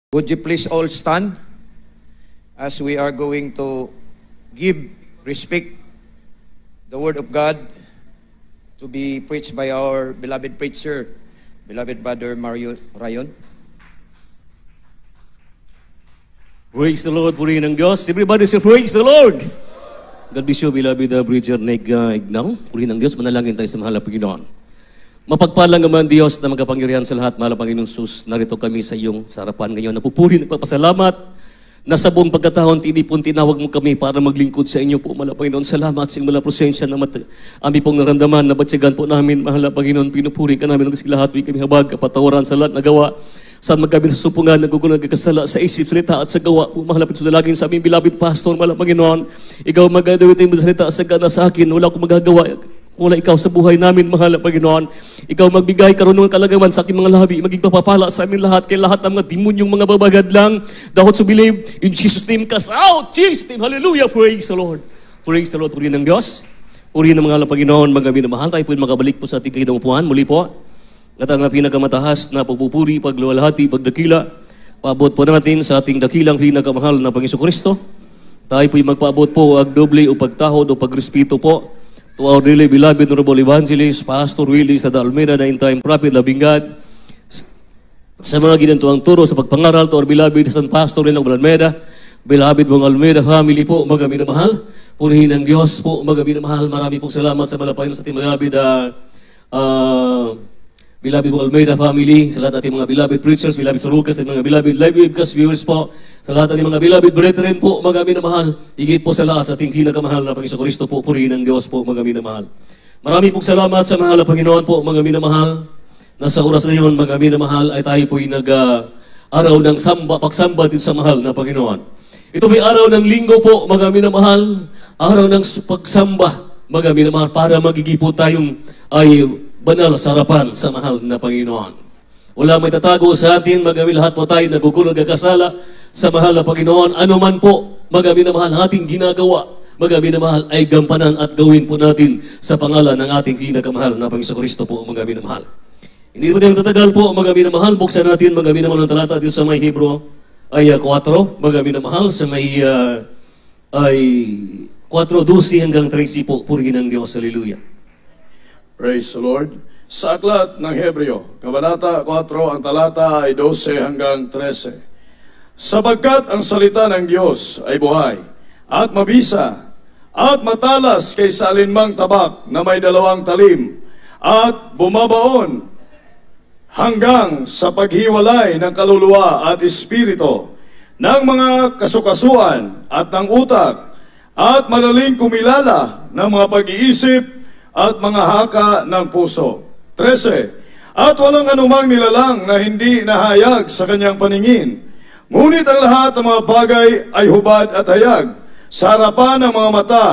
Would you please all stand as we are going to give respect the word of God to be preached by our beloved preacher, beloved Brother Mario Rayon. Praise the Lord, purihin ng Diyos. Everybody say, praise the Lord. God bless you, beloved preacher Neg Ignal. Purihin ng Diyos, manalangin tayo sa mahal na Panginoon. Mapagpalang naman Diyos na magkapangyarihan sa lahat, mahal na Panginoong Sus. Narito kami sa iyong sarapan ngayon. Napupuri, nagpapasalamat na sa buong pagkatahon, tinawag mo kami para maglingkod sa inyo po, mahal na Panginoon. Salamat sa iyong mala prosensya na aming pong naramdaman, nabatsyagan po namin, mahal na Panginoon. Pinupuri ka namin ng lahat, may kami habag, kapatawaran sa lahat na gawa. Saan magkami sa supungan, nagugulang nagkasala sa isip, salita at sa gawa. Mahalapit sa dalagin sa aming beloved pastor, mahal na Panginoon. Ikaw magdawit ang salita sa gana sa akin, wala akong magagawa. Wala ikaw sa buhay namin, mahal na Panginoon. Ikaw magbigay karunungan kalagaman sa aking mga labi, maging papapala sa aming lahat, kay lahat ng mga demonyong mga babagad lang. Dahil to believe in Jesus' name, cast out, Jesus' name, hallelujah, praise the Lord. Praise the Lord, purihin ng Diyos. Purihin ng mga Panginoon, magabi na mahal. Tayo po makabalik po sa ating kinaupuan, muli po. At ang pinakamatahas na pagpupuri, pagluwalhati, pagdakila, paabot po natin sa ating dakilang pinakamahal na Panginoon Kristo. Tayo po magpaabot po ang doble o pagtahod o pagrespeto po to our dearly beloved Honorable Evangelist, Pastor Willie Sada Almeida, na in-time prophet, loving God, sa mga ginantuang turo sa pagpangaral to our beloved San Pastor Nilang Almeida, beloved mong Almeida family po, magabi na mahal, purihin ng Diyos po, magabi na mahal, marami pong salamat sa malapayon sa ating beloved beloved mong Almeida family, sa lahat ating mga beloved preachers, beloved Sarukas, at mga beloved live webcast viewers po, sa lahat ating mga beloved brethren po, magabi na mahal, higit po sa lahat sa ating pinakamahal na Panginoon Kristo po, purihin ng Diyos po, magabi na mahal. Marami pong salamat sa mahal na Panginoon po, magabi na mahal, na sa oras na yun, magabi na mahal, ay tayo po'y araw ng pagsamba din sa mahal na Panginoon. Ito may araw ng linggo po, magabi na mahal, araw ng pagsamba, magabi na mahal, para magigipo tayong ay banal sa harapan sa mahal na Panginoon. Wala may tatago sa atin, magabi lahat po tayo nagugulo nagkakasala sa mahal na Panginoon. Ano man po, magabi na mahal ating ginagawa, magabi na mahal ay gampanan at gawin po natin sa pangalan ng ating pinakamahal na Panginoon Kristo po, magabi na mahal. Hindi po tayo tatagal po, magabi na mahal, buksan natin, magabi na mahal ng talata dito sa may Hebro ay 4, magabi na mahal, sa may ay 4:12 hanggang 13 po, purihin ng Diyos, hallelujah. Praise the Lord. Sa aklat ng Hebreo, Kabanata 4, ang talata ay 12 hanggang 13. Sapagkat ang salita ng Diyos ay buhay, at mabisa, at matalas kaysa alinmang tabak na may 2 talim, at bumabaon hanggang sa paghiwalay ng kaluluwa at espiritu, ng mga kasukasuan at ng utak, at madaling kumilala ng mga pag-iisip at mga haka ng puso. 13. At walang anumang nilalang na hindi nahayag sa kanyang paningin. Ngunit ang lahat ng mga bagay ay hubad at hayag sa harapan ng mga mata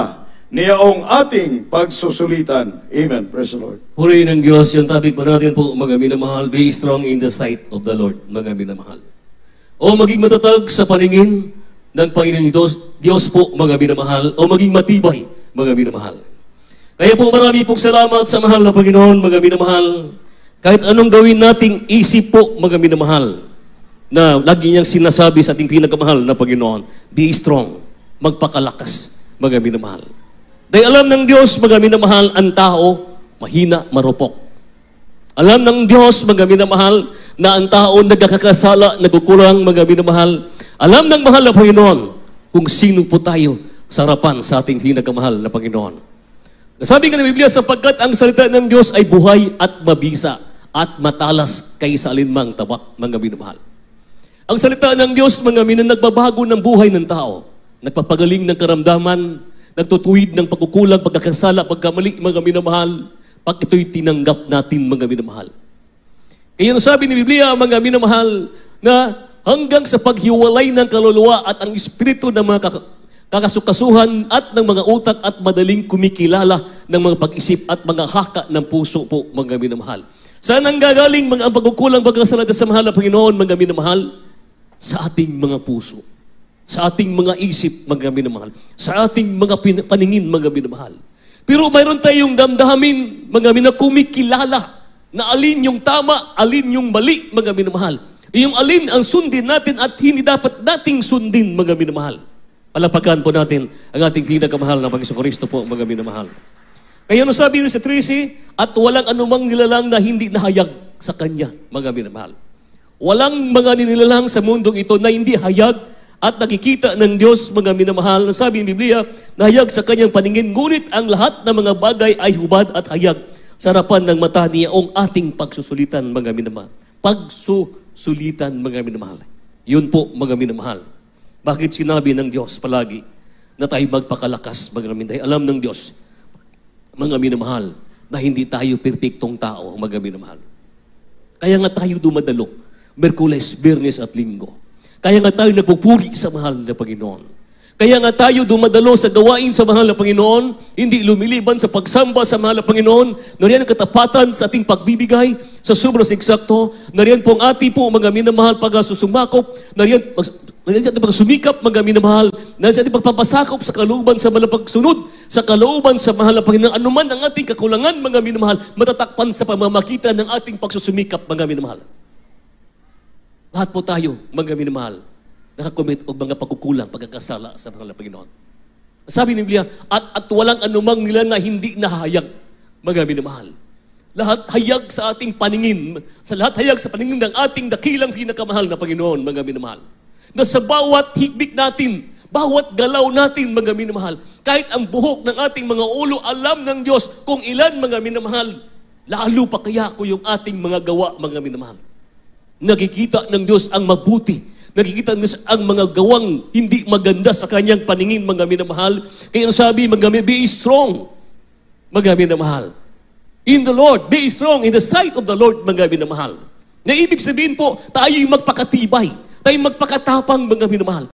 niyaong ating pagsusulitan. Amen. Praise the Lord. Purihin ng Diyos, yung topic po natin po, magabi na mahal, be strong in the sight of the Lord. Magabi na mahal. O maging matatag sa paningin ng Panginoon Diyos po, magabi na mahal. O maging matibay, magabi na mahal. Kaya po marami pong salamat sa mahal na Panginoon, magabi na mahal. Kahit anong gawin nating isip po, magabi na mahal. Na lagi niyang sinasabi sa ating pinakamahal na Panginoon, be strong, magpakalakas, magabi na mahal. Dahil alam ng Diyos, magabi na mahal, ang tao, mahina, marupok. Alam ng Diyos, magabi na mahal, na ang tao nagkakasala, nagkukurang, magabi na mahal. Alam ng mahal na Panginoon, kung sino po tayo sa harapan sa ating pinakamahal na Panginoon. Sabi nga ng Biblia, sapagkat ang salita ng Diyos ay buhay at mabisa at matalas kaysa alinmang tabak, mga minamahal. Ang salita ng Diyos, mga nagbabago ng buhay ng tao, nagpapagaling ng karamdaman, nagtutuwid ng pagkukulang, pagkakasala, pagkamali, mga minamahal, pag ito'y tinanggap natin, mga minamahal. Kaya sabi ni Biblia, mga minamahal, na hanggang sa paghiwalay ng kaluluwa at ang espiritu ng mga kakasukasuhan at ng mga utak at madaling kumikilala ng mga pag-isip at mga haka ng puso po, mga minamahal. Saan ang gagaling ang pagkukulang pagkasala sa mahal na Panginoon, mga minamahal? Sa ating mga puso, sa ating mga isip, mga minamahal, sa ating mga paningin, mga minamahal. Pero mayroon tayong damdamin, mga kumikilala na alin yung tama, alin yung mali, mga minamahal. Yung alin ang sundin natin at hindi dapat nating sundin, mga minamahal. Palapakan po natin ang ating pinakamahal na Panginoon Kristo po, mga minamahal. Kaya ano sabi niyo sa 13, at walang anumang nilalang na hindi nahayag sa Kanya, mga minamahal. Walang mga nilalang sa mundong ito na hindi hayag at nakikita ng Diyos, mga minamahal. Sabi ng Biblia, nahayag sa Kanyang paningin, ngunit ang lahat ng mga bagay ay hubad at hayag sa harapan ng mata niya ang ating pagsusulitan, mga minamahal. Pagsusulitan, mga minamahal. Yun po, mga minamahal. Bakit sinabi ng Diyos palagi na tayo magpakalakas, mga minamahal? Dahil alam ng Diyos, mga minamahal, na hindi tayo perpektong tao, mga minamahal. Kaya nga tayo dumadalo, Merkules, Biyernes at Linggo. Kaya nga tayo nagpupuri sa mahal na Panginoon. Kaya nga tayo dumadalo sa gawain sa mahal na Panginoon, hindi lumiliban sa pagsamba sa mahal na Panginoon. Nariyan ang katapatan sa ating pagbibigay sa sobrang eksakto. Nariyan po ang ating po mga minamahal pagsusumakop. Nariyan sa ating pagsumikap, mga minamahal. Nariyan sa ating pagpapasakop sa kalooban sa mahal na pagsunod, sa kalooban sa mahal na Panginoon. Anuman ang ating kakulangan, mga minamahal, matatakpan sa pamamagitan ng ating pagsusumikap, mga minamahal. Lahat po tayo, mga minamahal, nakakomit o mga pagkukulang, pagkakasala sa mga Panginoon. Sabi ni Biblia, at walang anumang nila na hindi nahayag, mga minamahal. Lahat hayag sa ating paningin, sa lahat hayag sa paningin ng ating dakilang pinakamahal na Panginoon, mga minamahal. Na sa bawat higpit natin, bawat galaw natin, mga minamahal, kahit ang buhok ng ating mga ulo, alam ng Diyos kung ilan, mga minamahal, lalo pa kaya ko yung ating mga gawa, mga minamahal. Nakikita ng Diyos ang mabuti. Nakikita ng Diyos ang mga gawang hindi maganda sa Kanyang paningin, mga minamahal. Kaya ang sabi, be strong, mga minamahal. In the Lord, be strong in the sight of the Lord, mga minamahal. Na ibig sabihin po, tayo'y magpakatibay, tayo'y magpakatapang, mga minamahal.